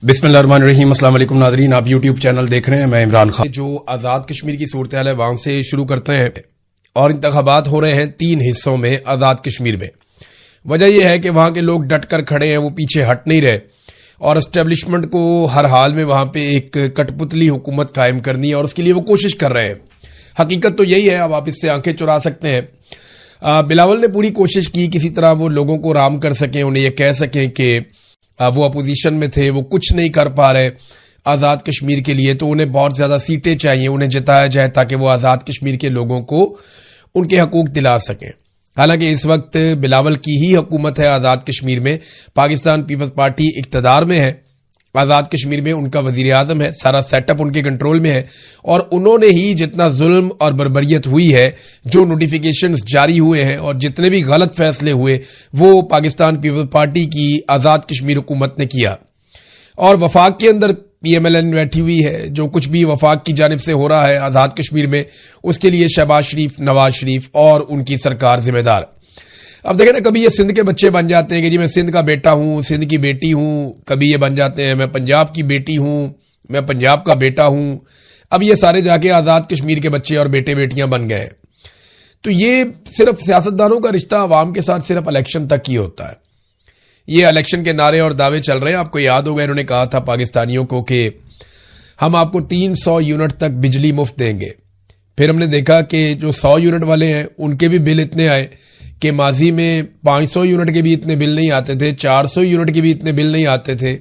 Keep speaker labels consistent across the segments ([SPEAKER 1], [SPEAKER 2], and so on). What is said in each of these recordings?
[SPEAKER 1] बिस्मिल्लाहिर्रहमानिर्रहीम। अस्सलाम वालेकुम नाज़रीन, आप यूट्यूब चैनल देख रहे हैं, मैं इमरान खान। जो आज़ाद कश्मीर की सूरत हाल है वहां से शुरू करते हैं। और इंतखाबात हो रहे हैं 3 हिस्सों में आज़ाद कश्मीर में। वजह यह है कि वहां के लोग डट कर खड़े हैं, वो पीछे हट नहीं रहे और एस्टेब्लिशमेंट को हर हाल में वहां पे एक कठपुतली हुकूमत कायम करनी है और उसके लिए वो कोशिश कर रहे हैं। हकीकत तो यही है, अब आप इससे आंखें चुरा सकते हैं। बिलावल ने पूरी कोशिश की किसी तरह वो लोगों को राम कर सकें, उन्हें यह कह सकें कि वो अपोजिशन में थे, वो कुछ नहीं कर पा रहे आज़ाद कश्मीर के लिए, तो उन्हें बहुत ज़्यादा सीटें चाहिए, उन्हें जिताया जाए ताकि वो आज़ाद कश्मीर के लोगों को उनके हकूक दिला सकें। हालांकि इस वक्त बिलावल की ही हुकूमत है आज़ाद कश्मीर में, पाकिस्तान पीपल्स पार्टी इक़्तिदार में है, आज़ाद कश्मीर में उनका वज़ीर आज़म है, सारा सेटअप उनके कंट्रोल में है और उन्होंने ही जितना जुल्म और बर्बरियत हुई है, जो नोटिफिकेशंस जारी हुए हैं और जितने भी गलत फैसले हुए वो पाकिस्तान पीपल्स पार्टी की आज़ाद कश्मीर हुकूमत ने किया। और वफाक के अंदर PMLN बैठी हुई है, जो कुछ भी वफाक की जानिब से हो रहा है आज़ाद कश्मीर में उसके लिए शहबाज शरीफ, नवाज शरीफ और उनकी सरकार जिम्मेदार। अब देखें ना, कभी ये सिंध के बच्चे बन जाते हैं कि जी मैं सिंध का बेटा हूं, सिंध की बेटी हूं, कभी ये बन जाते हैं मैं पंजाब की बेटी हूं, मैं पंजाब का बेटा हूं। अब ये सारे जाके आज़ाद कश्मीर के बच्चे और बेटे बेटियां बन गए। तो ये सिर्फ सियासतदानों का रिश्ता अवाम के साथ सिर्फ इलेक्शन तक ही होता है। ये इलेक्शन के नारे और दावे चल रहे हैं। आपको याद होगा इन्होंने कहा था पाकिस्तानियों को कि हम आपको 300 यूनिट तक बिजली मुफ्त देंगे। फिर हमने देखा कि जो 100 यूनिट वाले हैं उनके भी बिल इतने आए कि माजी में 500 यूनिट के भी इतने बिल नहीं आते थे, 400 यूनिट के भी इतने बिल नहीं आते थे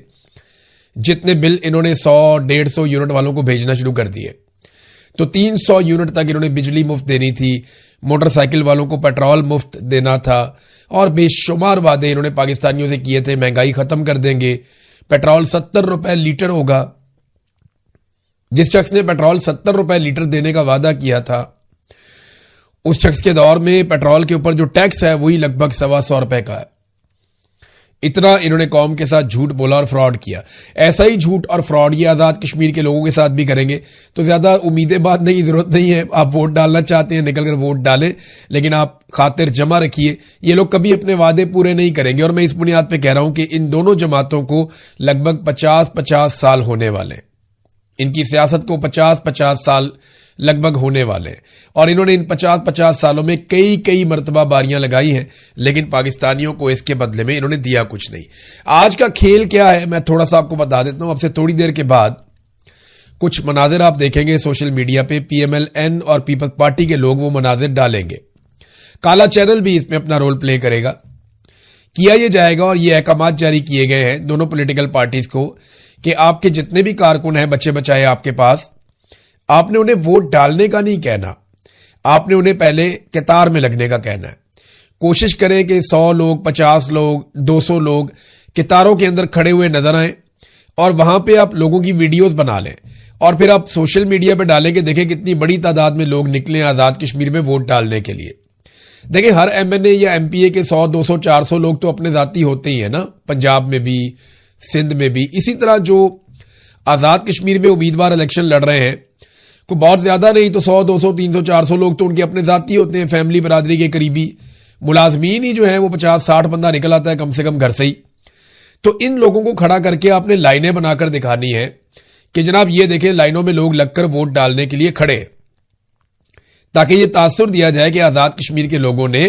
[SPEAKER 1] जितने बिल इन्होंने 100-150 यूनिट वालों को भेजना शुरू कर दिए। तो 300 यूनिट तक इन्होंने बिजली मुफ्त देनी थी, मोटरसाइकिल वालों को पेट्रोल मुफ्त देना था और बेशुमार वादे इन्होंने पाकिस्तानियों से किए थे। महंगाई खत्म कर देंगे, पेट्रोल 70 रुपए लीटर होगा। जिस शख्स ने पेट्रोल 70 रुपए लीटर देने का वादा किया था उस शख्स के दौर में पेट्रोल के ऊपर जो टैक्स है वही लगभग 125 रुपए का है। इतना इन्होंने कौम के साथ झूठ बोला और फ्रॉड किया। ऐसा ही झूठ और फ्रॉड ये आज़ाद कश्मीर के लोगों के साथ भी करेंगे। तो ज्यादा उम्मीदें बांधने की जरूरत नहीं है। आप वोट डालना चाहते हैं निकल कर वोट डालें, लेकिन आप खातिर जमा रखिए, ये लोग कभी अपने वादे पूरे नहीं करेंगे। और मैं इस बुनियाद पर कह रहा हूं कि इन दोनों जमातों को लगभग 50-50 साल होने वाले हैं। इनकी सियासत को 50-50 साल लगभग होने वाले हैं और इन्होंने इन 50-50 सालों में कई मर्तबा बारियां लगाई हैं, लेकिन पाकिस्तानियों को इसके बदले में इन्होंने दिया कुछ नहीं। आज का खेल क्या है मैं थोड़ा सा आपको बता देता हूं। अब से थोड़ी देर के बाद कुछ मनाजिर आप देखेंगे सोशल मीडिया पे, PMLN और पीपल्स पार्टी के लोग वो मनाजिर डालेंगे। काला चैनल भी इसमें अपना रोल प्ले करेगा। किया यह जाएगा और ये अहकामात जारी किए गए हैं दोनों पॉलिटिकल पार्टीज को कि आपके जितने भी कारकुन हैं, बच्चे बचाए आपके पास, आपने उन्हें वोट डालने का नहीं कहना, आपने उन्हें पहले कतार में लगने का कहना है। कोशिश करें कि 100 लोग, 50 लोग, 200 लोग कतारों के अंदर खड़े हुए नजर आए और वहां पे आप लोगों की वीडियोस बना लें और फिर आप सोशल मीडिया पे डालें कि देखें कितनी बड़ी तादाद में लोग निकले आज़ाद कश्मीर में वोट डालने के लिए। देखिए हर MNA या MPA के 100, 200, 400 लोग तो अपने जाती होते ही है ना, पंजाब में भी, सिंध में भी। इसी तरह जो आज़ाद कश्मीर में उम्मीदवार इलेक्शन लड़ रहे हैं को बहुत ज्यादा नहीं तो 100, 200, 300, 400 लोग तो उनके अपने जाती होते हैं, फैमिली बरादरी के करीबी मुलाजमीन ही जो है वो 50-60 बंदा निकल आता है कम से कम घर से ही। तो इन लोगों को खड़ा करके आपने लाइनें बनाकर दिखानी है कि जनाब ये देखें लाइनों में लोग लगकर वोट डालने के लिए खड़े हैं, ताकि ये तासुर दिया जाए कि आज़ाद कश्मीर के लोगों ने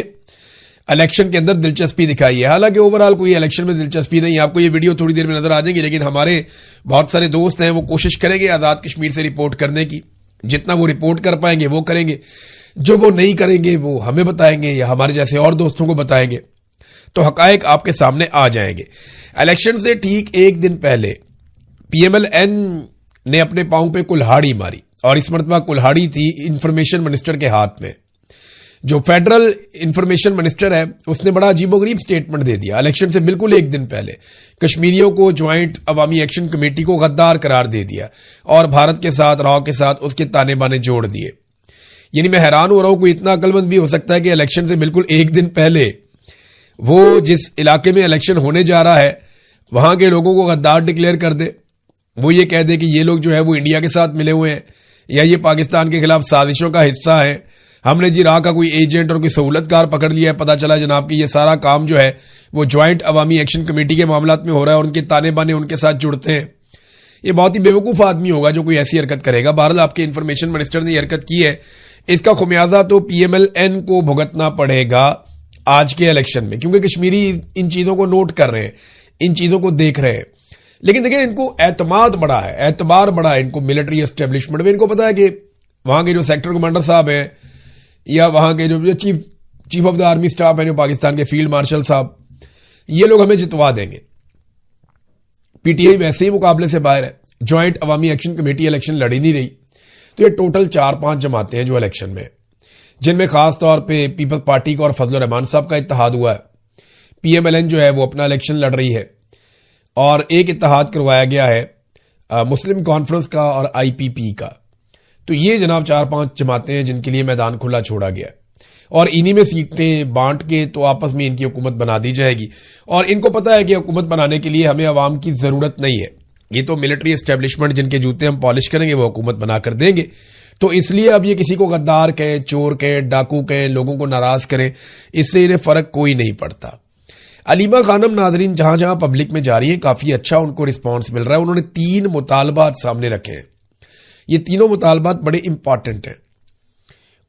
[SPEAKER 1] इलेक्शन के अंदर दिलचस्पी दिखाई है। हालांकि ओवरऑल कोई इलेक्शन में दिलचस्पी नहीं। आपको ये वीडियो थोड़ी देर में नजर आ जाएगी, लेकिन हमारे बहुत सारे दोस्त हैं वो कोशिश करेंगे आज़ाद कश्मीर से रिपोर्ट करने की। जितना वो रिपोर्ट कर पाएंगे वो करेंगे, जो वो नहीं करेंगे वो हमें बताएंगे या हमारे जैसे और दोस्तों को बताएंगे, तो हकायक आपके सामने आ जाएंगे। इलेक्शन से ठीक एक दिन पहले PMLN ने अपने पांव पे कुल्हाड़ी मारी और इस मरतबा कुल्हाड़ी थी इंफॉर्मेशन मिनिस्टर के हाथ में। जो फेडरल इंफॉर्मेशन मिनिस्टर है उसने बड़ा अजीबोगरीब स्टेटमेंट दे दिया इलेक्शन से बिल्कुल एक दिन पहले। कश्मीरियों को ज्वाइंट अवामी एक्शन कमेटी को गद्दार करार दे दिया और भारत के साथ, रॉ के साथ उसके ताने बाने जोड़ दिए। यानी मैं हैरान हो रहा हूं, कोई इतना अक्लमंद भी हो सकता है कि इलेक्शन से बिल्कुल एक दिन पहले वो जिस इलाके में इलेक्शन होने जा रहा है वहां के लोगों को गद्दार डिक्लेयर कर दे। वो ये कह दे कि ये लोग जो है वो इंडिया के साथ मिले हुए हैं या ये पाकिस्तान के खिलाफ साजिशों का हिस्सा है। हमने जी राह का कोई एजेंट और कोई सहूलतकार पकड़ लिया है, पता चला जनाब कि ये सारा काम जो है वो ज्वाइंट अवामी एक्शन कमेटी के मामलात में हो रहा है और उनके ताने बाने उनके साथ जुड़ते हैं। ये बहुत ही बेवकूफ आदमी होगा जो कोई ऐसी हरकत करेगा। बहरहाल आपके इंफॉर्मेशन मिनिस्टर ने हरकत की है, इसका खुमियाजा तो पीएमएलएन को भुगतना पड़ेगा आज के इलेक्शन में, क्योंकि कश्मीरी इन चीजों को नोट कर रहे हैं, इन चीजों को देख रहे हैं। लेकिन देखिए, इनको एतमाद बड़ा है, एतबार बड़ा है इनको मिलिट्री एस्टेब्लिशमेंट में। इनको पता है कि वहां के जो सेक्टर कमांडर साहब हैं या वहां के जो chief of the army staff है, जो पाकिस्तान के फील्ड मार्शल साहब, ये लोग हमें जितवा देंगे। पीटीआई वैसे ही मुकाबले से बाहर है, ज्वाइंट अवामी एक्शन कमेटी इलेक्शन लड़ी नहीं रही। तो ये टोटल 4-5 जमातें हैं जो इलेक्शन में, जिनमें खास तौर पे पीपल्स पार्टी का और फजल रहमान साहब का इत्तेहाद हुआ है। पीएमएलएन जो है वो अपना इलेक्शन लड़ रही है, और एक इत्तेहाद करवाया गया है मुस्लिम कॉन्फ्रेंस का और आईपीपी का। तो ये जनाब 4-5 जमातें हैं जिनके लिए मैदान खुला छोड़ा गया है, और इन्हीं में सीटें बांट के तो आपस में इनकी हुकूमत बना दी जाएगी। और इनको पता है कि हुकूमत बनाने के लिए हमें अवाम की जरूरत नहीं है, ये तो मिलिट्री एस्टेब्लिशमेंट जिनके जूते हम पॉलिश करेंगे वो हुकूमत बना कर देंगे। तो इसलिए अब ये किसी को गद्दार कहें, चोर कहें, डाकू कहें, लोगों को नाराज करें, इससे इन्हें फर्क कोई नहीं पड़ता। अलीमा खानम नाजरीन जहां जहां पब्लिक में जा रही है, काफी अच्छा उनको रिस्पांस मिल रहा है। उन्होंने 3 मुतालबात सामने रखे हैं, ये तीनों मुतालबात बड़े इंपॉर्टेंट हैं।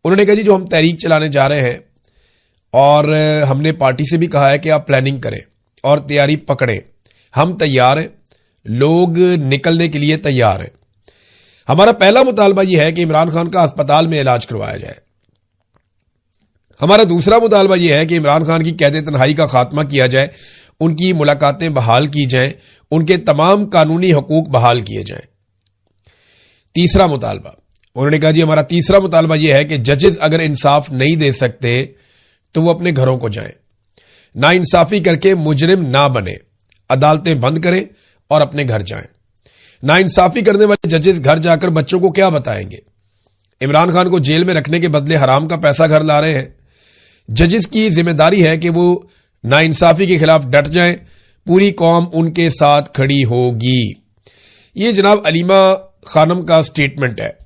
[SPEAKER 1] उन्होंने कहा जी, जो हम तहरीक चलाने जा रहे हैं, और हमने पार्टी से भी कहा है कि आप प्लानिंग करें और तैयारी पकड़ें, हम तैयार हैं, लोग निकलने के लिए तैयार हैं। हमारा पहला मुतालबा यह है कि इमरान खान का अस्पताल में इलाज करवाया जाए। हमारा दूसरा मुतालबा यह है कि इमरान खान की कैद तन्हाई का खात्मा किया जाए, उनकी मुलाकातें बहाल की जाएं, उनके तमाम कानूनी हकूक बहाल किए जाएं। तीसरा मुतालबा, उन्होंने कहा जी, हमारा तीसरा मुतालबा यह है कि जजेस अगर इंसाफ नहीं दे सकते तो वो अपने घरों को जाएं, ना इंसाफी करके मुजरिम ना बने, अदालतें बंद करें और अपने घर जाएं। ना इंसाफी करने वाले जजेस घर जाकर बच्चों को क्या बताएंगे? इमरान खान को जेल में रखने के बदले हराम का पैसा घर ला रहे हैं। जजेस की जिम्मेदारी है कि वो नाइंसाफी के खिलाफ डट जाएं, पूरी कौम उनके साथ खड़ी होगी। ये जनाब अलीमा खानम का स्टेटमेंट है।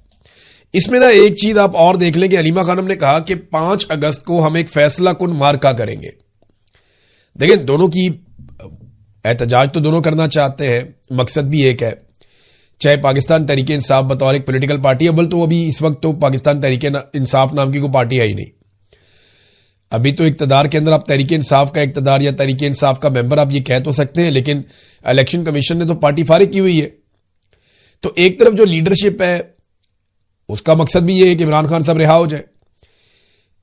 [SPEAKER 1] इसमें ना एक चीज आप और देख लें कि अलीमा खानम ने कहा कि 5 अगस्त को हम एक फैसला कुन मार्का करेंगे। देखिए, दोनों की एहतजाज तो दोनों करना चाहते हैं, मकसद भी एक है। चाहे पाकिस्तान तहरीक इंसाफ बतौर एक पॉलिटिकल पार्टी, अव्वल तो अभी इस वक्त तो पाकिस्तान तहरीक इंसाफ नाम की कोई पार्टी है ही नहीं। अभी तो इक्तदार के अंदर आप तहरीक इंसाफ का इक्तदार या तहरीक इंसाफ का मेंबर आप ये कह तो सकते हैं, लेकिन इलेक्शन कमीशन ने तो पार्टी फारिग की हुई है। तो एक तरफ जो लीडरशिप है उसका मकसद भी ये है कि इमरान खान साहब रिहा हो जाए।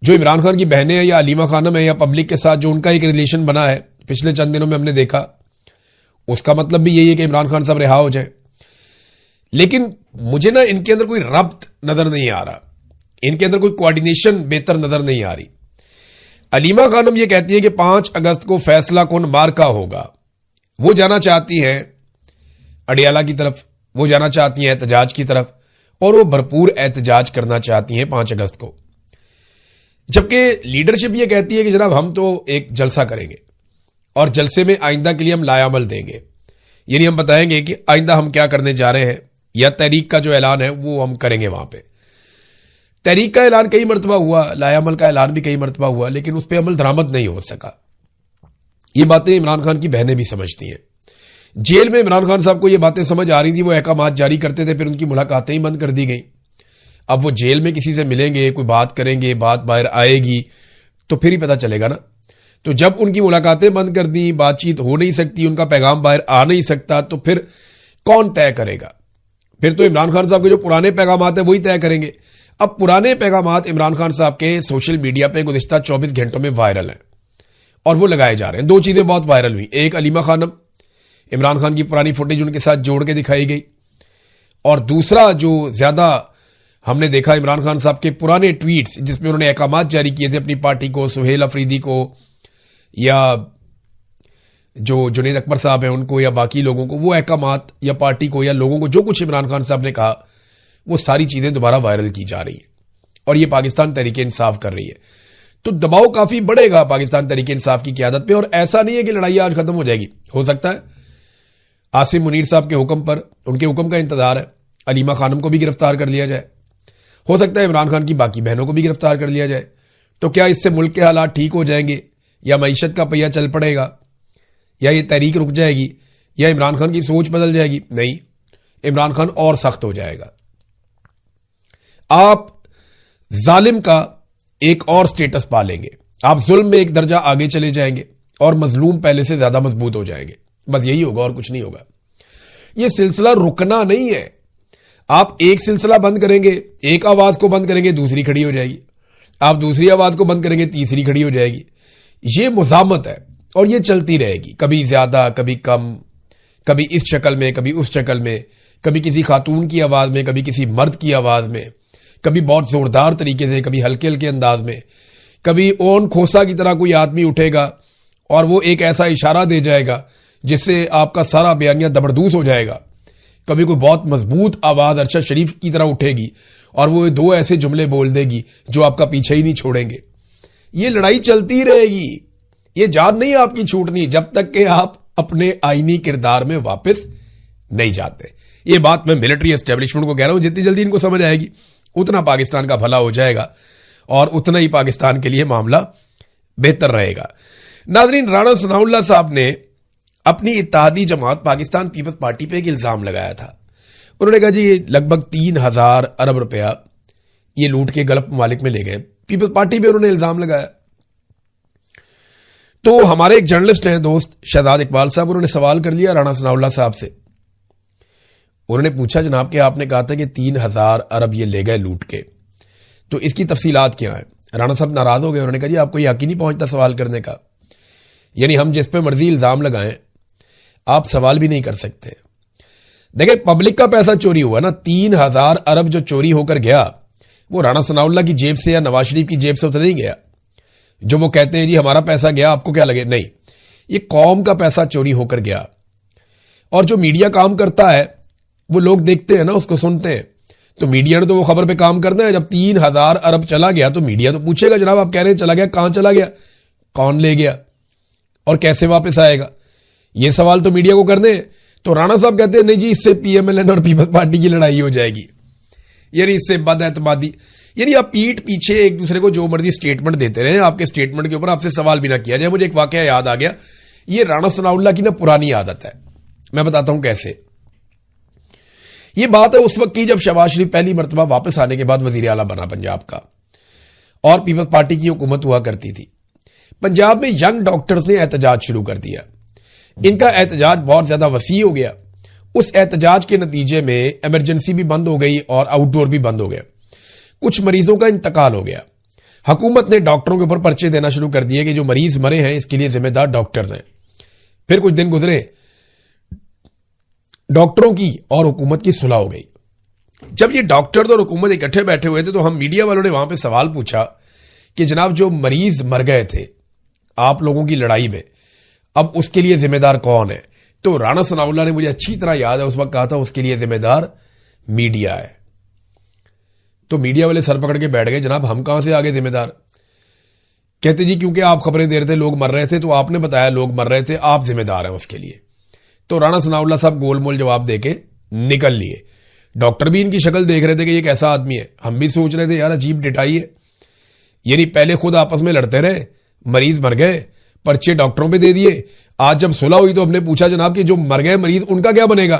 [SPEAKER 1] जो इमरान खान की बहनें हैं या अलीमा खानम है या पब्लिक के साथ जो उनका एक रिलेशन बना है पिछले चंद दिनों में हमने देखा, उसका मतलब भी यही है कि इमरान खान साहब रिहा हो जाए। लेकिन मुझे ना इनके अंदर कोई रब्त नजर नहीं आ रहा, इनके अंदर कोई कोऑर्डिनेशन बेहतर नजर नहीं आ रही। अलीमा खानम ये कहती है कि 5 अगस्त को फैसला कुन मार्का होगा। वो जाना चाहती हैं अडियाला की तरफ, वो जाना चाहती हैं एहतजाज की तरफ, और वो भरपूर एहतजाज करना चाहती हैं 5 अगस्त को। जबकि लीडरशिप ये कहती है कि जनाब हम तो एक जलसा करेंगे और जलसे में आइंदा के लिए हम लायामल देंगे, यानी हम बताएंगे कि आइंदा हम क्या करने जा रहे हैं, या तहरीक का जो ऐलान है वो हम करेंगे। वहां पे तहरीक का ऐलान कई मरतबा हुआ, लायामल का ऐलान भी कई मरतबा हुआ, लेकिन उस पर अमल दरामद नहीं हो सका। ये बातें इमरान खान की बहनें भी समझती हैं। जेल में इमरान खान साहब को ये बातें समझ आ रही थी, वो अहकामात जारी करते थे, फिर उनकी मुलाकातें ही बंद कर दी गई। अब वो जेल में किसी से मिलेंगे, कोई बात करेंगे, बात बाहर आएगी तो फिर ही पता चलेगा ना। तो जब उनकी मुलाकातें बंद कर दी, बातचीत हो नहीं सकती, उनका पैगाम बाहर आ नहीं सकता, तो फिर कौन तय करेगा? फिर तो इमरान खान साहब के जो पुराने पैगामात हैं वही तय करेंगे। अब पुराने पैगामात इमरान खान साहब के सोशल मीडिया पे गुज़िश्ता 24 घंटों में वायरल हैं और वो लगाए जा रहे हैं। 2 चीजें बहुत वायरल हुई, एक अलीमा खानम, इमरान खान की पुरानी फुटेज उनके साथ जोड़ के दिखाई गई, और दूसरा जो ज्यादा हमने देखा इमरान खान साहब के पुराने ट्वीट्स जिसमें उन्होंने अहकामात जारी किए थे अपनी पार्टी को, सुहेल अफरीदी को या जो जुनैद अकबर साहब हैं उनको या बाकी लोगों को, वो अहकामात या पार्टी को या लोगों को जो कुछ इमरान खान साहब ने कहा, वो सारी चीजें दोबारा वायरल की जा रही है और ये पाकिस्तान तहरीक इंसाफ कर रही है। तो दबाव काफी बढ़ेगा पाकिस्तान तहरीक इंसाफ की क़यादत पे, और ऐसा नहीं है कि लड़ाई आज खत्म हो जाएगी। हो सकता है आसिम मुनीर साहब के हुक्म पर, उनके हुक्म का इंतजार है, अलीमा खानम को भी गिरफ्तार कर लिया जाए। हो सकता है इमरान खान की बाकी बहनों को भी गिरफ्तार कर लिया जाए। तो क्या इससे मुल्क के हालात ठीक हो जाएंगे, या मईशत का पहिया चल पड़ेगा, या ये तहरीक रुक जाएगी, या इमरान खान की सोच बदल जाएगी? नहीं, इमरान खान और सख्त हो जाएगा। आप जालिम का एक और स्टेटस पा लेंगे, आप जुल्म में एक दर्जा आगे चले जाएंगे और मजलूम पहले से ज्यादा मजबूत हो जाएंगे। बस यही होगा और कुछ नहीं होगा। यह सिलसिला रुकना नहीं है। आप एक सिलसिला बंद करेंगे, एक आवाज को बंद करेंगे, दूसरी खड़ी हो जाएगी। आप दूसरी आवाज को बंद करेंगे, तीसरी खड़ी हो जाएगी। यह मुजामत है और यह चलती रहेगी, कभी ज्यादा कभी कम, कभी इस शक्ल में कभी उस शक्ल में, कभी किसी खातून की आवाज में, कभी किसी मर्द की आवाज में, कभी बहुत जोरदार तरीके से, कभी हल्के हल्के अंदाज में, कभी ओन खोसा की तरह कोई आदमी उठेगा और वो एक ऐसा इशारा दे जाएगा जिससे आपका सारा बयानिया दबरदूस हो जाएगा। कभी कोई बहुत मजबूत आवाज अरशद शरीफ की तरह उठेगी और वो दो ऐसे जुमले बोल देगी जो आपका पीछे ही नहीं छोड़ेंगे। ये लड़ाई चलती रहेगी, ये जान नहीं आपकी छूटनी जब तक कि आप अपने आईनी किरदार में वापस नहीं जाते। ये बात मैं मिलिट्री एस्टेब्लिशमेंट को कह रहा हूं, जितनी जल्दी इनको समझ आएगी उतना पाकिस्तान का भला हो जाएगा और उतना ही पाकिस्तान के लिए मामला बेहतर रहेगा। नाज़रीन, राणा सनाउल्लाह साहब ने अपनी इत्तेहादी जमात पाकिस्तान पीपल्स पार्टी पे एक इल्जाम लगाया था। उन्होंने कहा जी ये लगभग 3,000 अरब रुपया ये लूट के गल्फ ममालिक में ले गए। पीपल्स पार्टी पे उन्होंने इल्जाम लगाया। तो हमारे एक जर्नलिस्ट हैं दोस्त शहजाद इकबाल साहब, उन्होंने सवाल कर लिया राणा सनाउल्लाह साहब से। उन्होंने पूछा जनाब कि आपने कहा था कि 3,000 अरब ये ले गए लूट के, तो इसकी तफसीलात क्या है? राणा साहब नाराज हो गए। उन्होंने कहा जी आपको यकीन नहीं पहुंचता सवाल करने का, यानी हम जिस पे मर्जी इल्जाम लगाएं आप सवाल भी नहीं कर सकते। देखिए पब्लिक का पैसा चोरी हुआ ना, 3,000 अरब जो चोरी होकर गया वो राणा सनाउल्लाह की जेब से या नवाज शरीफ की जेब से तो नहीं गया। जो वो कहते हैं जी हमारा पैसा गया, आपको क्या लगे, नहीं, ये कौम का पैसा चोरी होकर गया। और जो मीडिया काम करता है वो लोग देखते हैं ना, उसको सुनते हैं। तो मीडिया ने तो वो खबर पे काम करना है। जब 3,000 अरब चला गया तो मीडिया तो पूछेगा जनाब आप कह रहे हैं चला गया, कहां चला गया, कौन ले गया और कैसे वापस आएगा, ये सवाल तो मीडिया को करने हैं। तो राणा साहब कहते हैं नहीं जी इससे पीएमएलएन और पीपल्स पार्टी की लड़ाई हो जाएगी, यानी इससे बदएतमादी, यानी आप पीठ पीछे एक दूसरे को जो मर्जी स्टेटमेंट देते रहे, आपके स्टेटमेंट के ऊपर आपसे सवाल भी ना किया जाए। मुझे एक वाकया याद आ गया, ये राणा सनाउल्लाह की ना पुरानी आदत है, मैं बताता हूं कैसे। ये बात है उस वक्त की जब शहबाज शरीफ पहली मरतबा वापस आने के बाद वजीर आला बना पंजाब का और पीपल्स पार्टी की हुकूमत हुआ करती थी। पंजाब में यंग डॉक्टर्स ने एहतजाज शुरू कर दिया। इनका एहतजाज बहुत ज्यादा वसी हो गया। उस एहतजाज के नतीजे में इमरजेंसी भी बंद हो गई और आउटडोर भी बंद हो गया। कुछ मरीजों का इंतकाल हो गया। हुकूमत ने डॉक्टरों के ऊपर पर्चे देना शुरू कर दिए कि जो मरीज मरे हैं इसके लिए जिम्मेदार डॉक्टर्स हैं। फिर कुछ दिन गुजरे, डॉक्टरों की और हुकूमत की सुलह हो गई। जब ये डॉक्टर और हुकूमत इकट्ठे बैठे हुए थे तो हम मीडिया वालों ने वहां पे सवाल पूछा कि जनाब जो मरीज मर गए थे आप लोगों की लड़ाई में, अब उसके लिए जिम्मेदार कौन है? तो राणा सनाउल्लाह ने, मुझे अच्छी तरह याद है, उस वक्त कहा था उसके लिए जिम्मेदार मीडिया है। तो मीडिया वाले सर पकड़ के बैठ गए, जनाब हम कहां से आगे जिम्मेदार? कहते जी क्योंकि आप खबरें दे रहे थे लोग मर रहे थे, तो आपने बताया लोग मर रहे थे, आप जिम्मेदार हैं उसके लिए। तो राणा सनाउल्लाह साहब गोलमोल जवाब देके निकल लिए। डॉक्टर भी इनकी शक्ल देख रहे थे कि ये कैसा आदमी है। हम भी सोच रहे थे यार अजीब डिटाई है, यानी पहले खुद आपस में लड़ते रहे, मरीज मर गए, पर्चे डॉक्टरों पे दे दिए। आज जब सुलह हुई तो हमने पूछा जनाब कि जो मर गए मरीज उनका क्या बनेगा?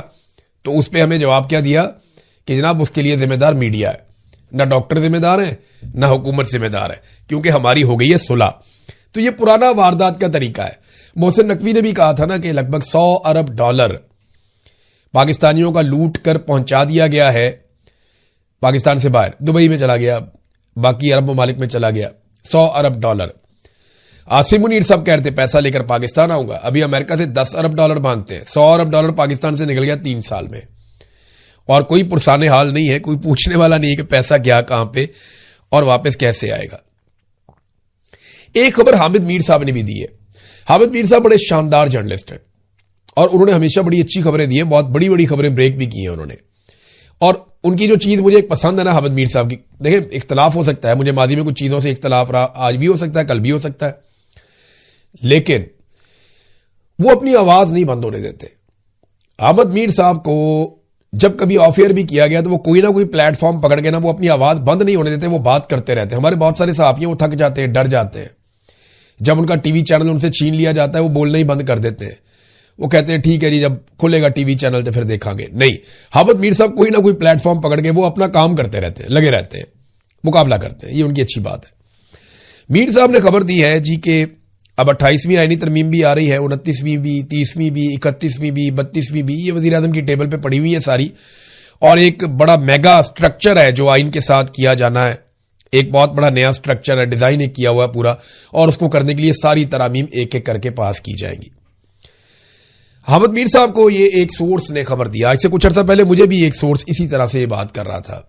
[SPEAKER 1] तो उस पर हमें जवाब क्या दिया कि जनाब उसके लिए जिम्मेदार मीडिया है, ना डॉक्टर जिम्मेदार है ना हुकूमत जिम्मेदार है, क्योंकि हमारी हो गई है सुलह। तो ये पुराना वारदात का तरीका है। मोहसिन नकवी ने भी कहा था ना कि लगभग 100 अरब डॉलर पाकिस्तानियों का लूट कर पहुंचा दिया गया है पाकिस्तान से बाहर, दुबई में चला गया, बाकी अरब ममालिक में चला गया। 100 अरब डॉलर। आसिम मुनीर साहब कहते पैसा लेकर पाकिस्तान आऊंगा, अभी अमेरिका से 10 अरब डॉलर मांगते हैं। 100 अरब डॉलर पाकिस्तान से निकल गया 3 साल में, और कोई पुरसाने हाल नहीं है, कोई पूछने वाला नहीं है कि पैसा गया कहां पे और वापस कैसे आएगा। एक खबर हामिद मीर साहब ने भी दी है। हामिद मीर साहब बड़े शानदार जर्नलिस्ट हैं और उन्होंने हमेशा बड़ी अच्छी खबरें दी हैं, बहुत बड़ी बड़ी खबरें ब्रेक भी की हैं उन्होंने। और उनकी जो चीज मुझे एक पसंद है ना हामिद मीर साहब की, देखिए इख्तलाफ हो सकता है, मुझे माजी में कुछ चीजों से इख्तलाफ रहा, आज भी हो सकता है, कल भी हो सकता है, लेकिन वो अपनी आवाज नहीं बंद होने देते। हामिद मीर साहब को जब कभी ऑफ एयर भी किया गया तो वो कोई ना कोई प्लेटफॉर्म पकड़ के ना वो अपनी आवाज बंद नहीं होने देते, वो बात करते रहते हैं। हमारे बहुत सारे साहब वो थक जाते हैं, डर जाते हैं, जब उनका टीवी चैनल उनसे छीन लिया जाता है वो बोलना ही बंद कर देते हैं। वो कहते हैं ठीक है जी, जब खुलेगा टीवी चैनल तो फिर देखांगे। नहीं, हामिद मीर साहब कोई ना कोई प्लेटफॉर्म पकड़ के वो अपना काम करते रहते हैं, लगे रहते हैं, मुकाबला करते हैं, ये उनकी अच्छी बात है। मीर साहब ने खबर दी है जी कि अब 28वीं आईनी तरमीम भी आ रही है, 29वीं भी, 30वीं भी, 31वीं भी, 32वीं भी, ये वजीर आजम की टेबल पे पड़ी हुई है सारी, और एक बड़ा मेगा स्ट्रक्चर है जो आइन के साथ किया जाना है। एक बहुत बड़ा नया स्ट्रक्चर है, डिजाइन एक किया हुआ है पूरा, और उसको करने के लिए सारी तरामीम एक एक करके पास की जाएंगी। हामिद मीर साहब को ये एक सोर्स ने खबर दिया, आज से कुछ अर्सा पहले मुझे भी एक सोर्स इसी तरह से ये बात कर रहा था,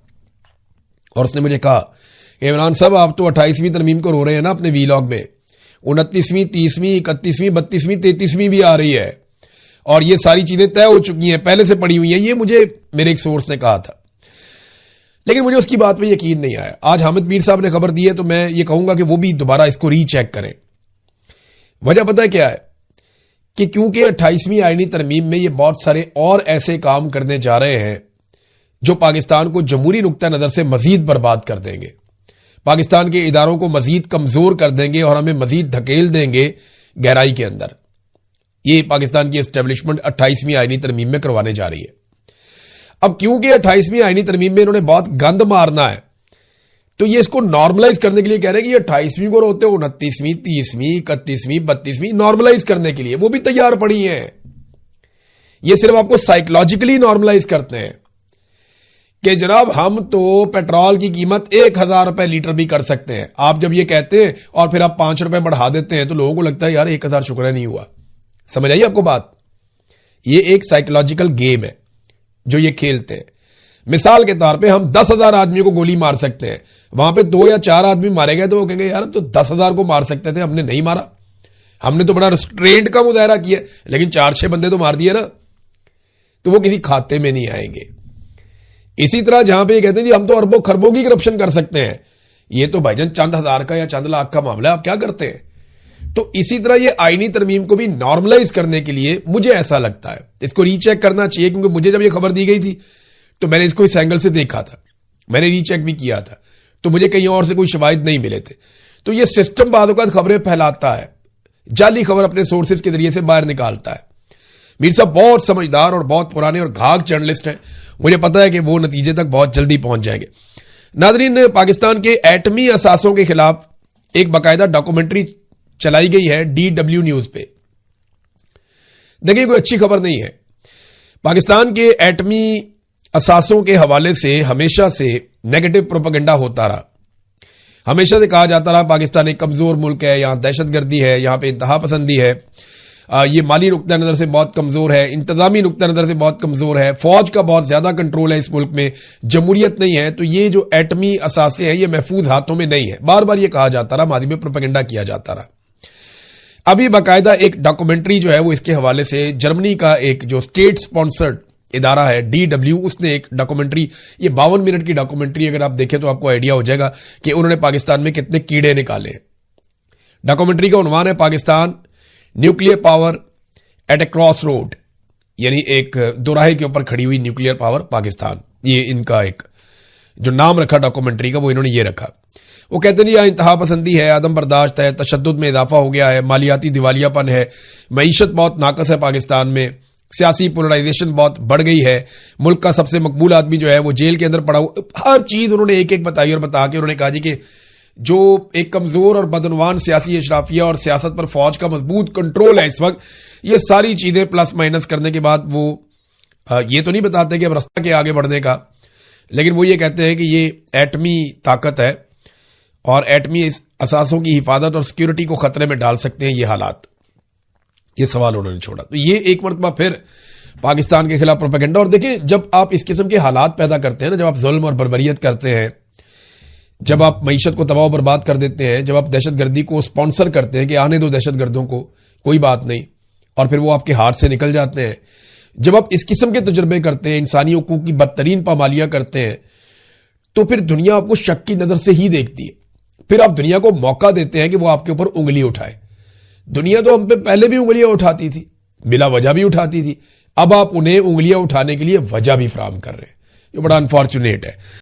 [SPEAKER 1] और उसने मुझे कहा कि इमरान साहब आप तो 28वीं तरमीम को रो रहे हैं ना अपने वीलॉग में, 29वीं, 30वीं, 31वीं, 32वीं, 33वीं भी आ रही है, और ये सारी चीजें तय हो चुकी हैं, पहले से पड़ी हुई हैं। ये मुझे मेरे एक सोर्स ने कहा था, लेकिन मुझे उसकी बात पे यकीन नहीं आया। आज हामिद मीर साहब ने खबर दी है तो मैं ये कहूंगा कि वो भी दोबारा इसको रीचेक करें। वजह पता है क्या है कि क्योंकि 28वीं आईनी तरमीम में ये बहुत सारे और ऐसे काम करने जा रहे हैं जो पाकिस्तान को जमहूरी नुक्ता नजर से मजीद बर्बाद कर देंगे, पाकिस्तान के इदारों को मजीद कमजोर कर देंगे और हमें मजीद धकेल देंगे गहराई के अंदर। ये पाकिस्तान की एस्टेब्लिशमेंट 28वीं आईनी तरमीम में करवाने जा रही है। अब क्योंकि 28वीं आईनी तरमीम में इन्होंने बहुत गंद मारना है, तो ये इसको नॉर्मलाइज करने के लिए कह रहे हैं कि 28वीं को रोते हो, 29वीं, 30वीं, 31वीं, 32वीं नॉर्मलाइज करने के लिए वो भी तैयार पड़ी हैं। ये सिर्फ आपको साइकोलॉजिकली नॉर्मलाइज करते हैं कि जनाब हम तो पेट्रोल की कीमत 1000 रुपए लीटर भी कर सकते हैं। आप जब ये कहते हैं और फिर आप 5 रुपए बढ़ा देते हैं तो लोगों को लगता है यार 1000 शुक्र नहीं हुआ। समझ आइए आपको बात, ये एक साइकोलॉजिकल गेम है जो ये खेलते हैं। मिसाल के तौर पे हम 10,000 आदमियों को गोली मार सकते हैं, वहां पे 2 या 4 आदमी मारे गए तो वो कहेंगे यार तो 10,000 को मार सकते थे, हमने नहीं मारा, हमने तो बड़ा रिस्ट्रेंट का मुजाहरा किया, लेकिन 4-6 बंदे तो मार दिए ना, तो वो किसी खाते में नहीं आएंगे। इसी तरह जहां पे ये कहते हैं जी हम तो अरबों खरबों की करप्शन कर सकते हैं, ये तो भाईजान चंद हजार का या चंद लाख का मामला है, आप क्या करते हैं। तो इसी तरह ये आईनी तरमीम को भी नॉर्मलाइज करने के लिए मुझे ऐसा लगता है इसको रीचेक करना चाहिए, क्योंकि मुझे जब ये खबर दी गई थी तो मैंने इसको इस एंगल से देखा था, मैंने रीचेक भी किया था, तो मुझे कहीं और से कोई शवाहिद नहीं मिले थे। तो ये सिस्टम बाद औक़ात खबरें फैलाता है, जाली खबर अपने सोर्सेज के जरिए से बाहर निकालता है। मीर साहब बहुत समझदार और बहुत पुराने और घाघ जर्नलिस्ट हैं, मुझे पता है कि वो नतीजे तक बहुत जल्दी पहुंच जाएंगे। नाज़रीन, पाकिस्तान के एटमी असासों के खिलाफ एक बाकायदा डॉक्यूमेंट्री चलाई गई है DW न्यूज पे। देखिए कोई अच्छी खबर नहीं है, पाकिस्तान के एटमी असासों के हवाले से हमेशा से नेगेटिव प्रोपेगेंडा होता रहा, हमेशा से कहा जाता रहा पाकिस्तान एक कमजोर मुल्क है, यहां दहशतगर्दी है, यहां पे इंतहा पसंदी है, ये माली नुक्ता नजर से बहुत कमजोर है, इंतजामी नुक्ता नजर से बहुत कमजोर है, फौज का बहुत ज्यादा कंट्रोल है इस मुल्क में, जमहूरियत नहीं है, तो ये जो एटमी असासे हैं ये महफूज हाथों में नहीं है। बार बार ये कहा जाता रहा, माजी में प्रोपेगेंडा किया जाता रहा। अभी बाकायदा एक डॉक्यूमेंट्री जो है वो इसके हवाले से जर्मनी का एक जो स्टेट स्पॉन्सर्ड इदारा है DW, उसने एक डॉक्यूमेंट्री, ये 52 मिनट की डॉक्यूमेंट्री, अगर आप देखें तो आपको आइडिया हो जाएगा कि उन्होंने पाकिस्तान में कितने कीड़े निकाले। डॉक्यूमेंट्री का उन्वान है पाकिस्तान न्यूक्लियर पावर एट ए क्रॉस रोड, यानी एक दोराहे के ऊपर खड़ी हुई न्यूक्लियर पावर पाकिस्तान, ये इनका एक जो नाम रखा डॉक्यूमेंट्री का वो इन्होंने ये रखा। वो कहते हैं यहाँ इंतहा पसंदी है, आदम बर्दाश्त है, तशद्दुद में इजाफा हो गया है, मालियाती दिवालियापन है, मईशत बहुत नाकस है पाकिस्तान में, सियासी पोलराइजेशन बहुत बढ़ गई है, मुल्क का सबसे मकबूल आदमी जो है वो जेल के अंदर पड़ा हुआ, हर चीज उन्होंने एक एक बताई और बता के उन्होंने कहा जी कि जो एक कमजोर और बदनवान सियासी अशराफिया और सियासत पर फौज का मजबूत कंट्रोल है इस वक्त, ये सारी चीजें प्लस माइनस करने के बाद वो ये तो नहीं बताते कि अब रास्ता के आगे बढ़ने का, लेकिन वो ये कहते हैं कि ये एटमी ताकत है और एटमी असासों की हिफाजत और सिक्योरिटी को खतरे में डाल सकते हैं ये हालात। ये सवाल उन्होंने छोड़ा, तो ये एक मरतबा फिर पाकिस्तान के खिलाफ प्रोपेगेंडा। और देखिए जब आप इस किस्म के हालात पैदा करते हैं ना, जब आप जुल्म और बर्बरियत करते हैं, जब आप मईशत को तबाह बर्बाद कर देते हैं, जब आप दहशतगर्दी को स्पॉन्सर करते हैं कि आने दो दहशतगर्दों को, कोई बात नहीं, और फिर वो आपके हाथ से निकल जाते हैं, जब आप इस किस्म के तजुर्बे करते हैं, इंसानी हकूक की बदतरीन पामालियां करते हैं, तो फिर दुनिया आपको शक की नजर से ही देखती है। फिर आप दुनिया को मौका देते हैं कि वो आपके ऊपर उंगली उठाए। दुनिया तो हम पे पहले भी उंगलियां उठाती थी, बिला वजह भी उठाती थी, अब आप उन्हें उंगलियां उठाने के लिए वजह भी फराहम कर रहे हैं, ये बड़ा अनफॉर्चुनेट है।